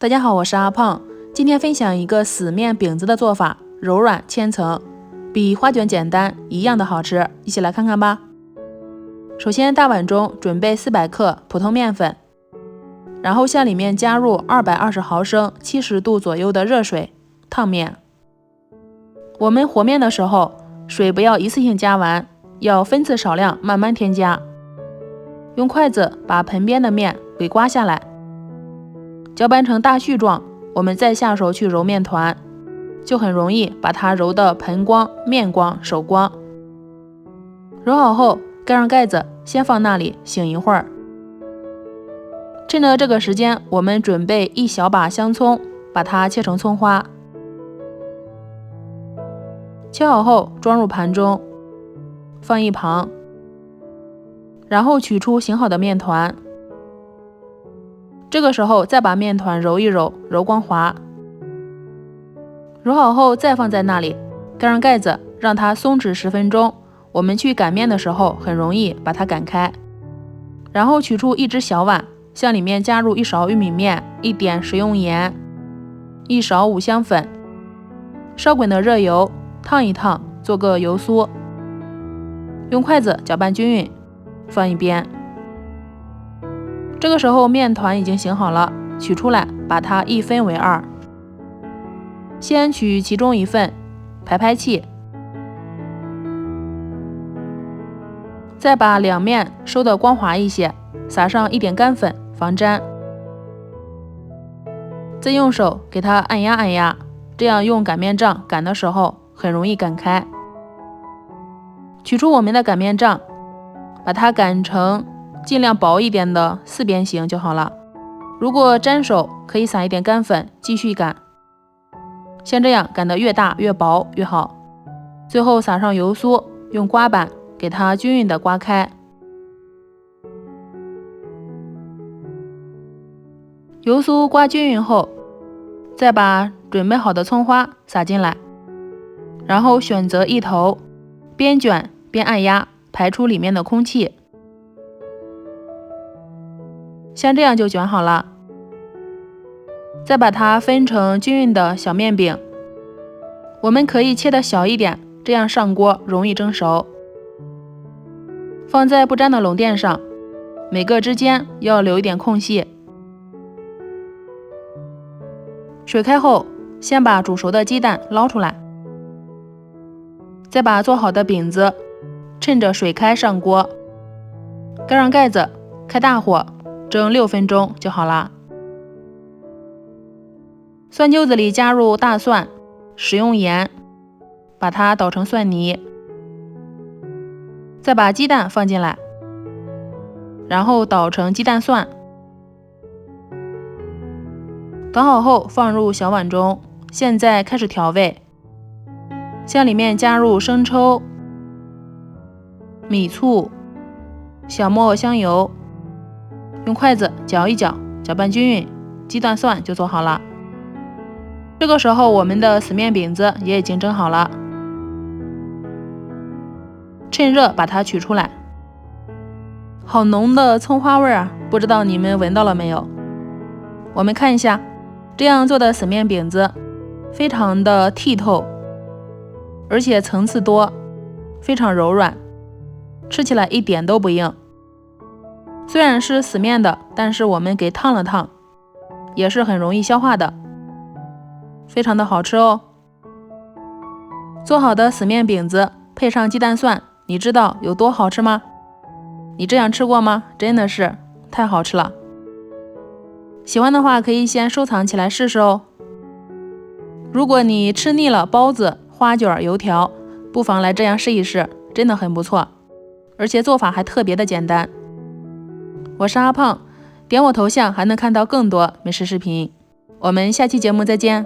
大家好，我是阿胖，今天分享一个死面饼子的做法，柔软千层，比花卷简单，一样的好吃，一起来看看吧。首先大碗中准备400克普通面粉，然后向里面加入220毫升70度左右的热水烫面。我们和面的时候，水不要一次性加完，要分次少量慢慢添加。用筷子把盆边的面给刮下来，搅拌成大絮状，我们再下手去揉面团，就很容易把它揉得盆光、面光、手光。揉好后盖上盖子，先放那里醒一会儿。趁着这个时间，我们准备一小把香葱，把它切成葱花。切好后装入盘中，放一旁，然后取出醒好的面团。这个时候再把面团揉一揉，揉光滑。揉好后再放在那里，盖上盖子，让它松弛10分钟。我们去擀面的时候很容易把它擀开。然后取出一只小碗，向里面加入1勺玉米面、1点食用盐、1勺五香粉，烧滚的热油烫一烫，做个油酥。用筷子搅拌均匀，放一边。这个时候面团已经醒好了，取出来把它一分为2，先取其中一份，排排气，再把两面收得光滑一些，撒上1点干粉防粘，再用手给它按压按压，这样用擀面杖擀的时候很容易擀开。取出我们的擀面杖，把它擀成尽量薄一点的4边形就好了。如果粘手，可以撒一点干粉继续擀，像这样擀得越大越薄越好。最后撒上油酥，用刮板给它均匀的刮开。油酥刮均匀后，再把准备好的葱花撒进来，然后选择一头，边卷边按压，排出里面的空气。像这样就卷好了。再把它分成均匀的小面饼，我们可以切得小一点，这样上锅容易蒸熟。放在不粘的笼垫上，每个之间要留一点空隙。水开后，先把煮熟的鸡蛋捞出来，再把做好的饼子趁着水开上锅，盖上盖子，开大火蒸6分钟就好了。蒜臼子里加入大蒜、食用盐，把它捣成蒜泥，再把鸡蛋放进来，然后捣成鸡蛋蒜。捣好后放入小碗中，现在开始调味，向里面加入生抽、米醋、小磨香油，用筷子搅一搅，搅拌均匀，鸡蛋蒜就做好了。这个时候我们的死面饼子也已经蒸好了，趁热把它取出来。好浓的葱花味啊，不知道你们闻到了没有？我们看一下，这样做的死面饼子非常的剔透，而且层次多，非常柔软，吃起来一点都不硬。虽然是死面的，但是我们给烫了烫，也是很容易消化的，非常的好吃哦。做好的死面饼子配上鸡蛋蒜，你知道有多好吃吗？你这样吃过吗？真的是太好吃了。喜欢的话可以先收藏起来试试哦。如果你吃腻了包子、花卷、油条，不妨来这样试一试，真的很不错，而且做法还特别的简单。我是阿胖，点我头像还能看到更多美食视频。我们下期节目再见。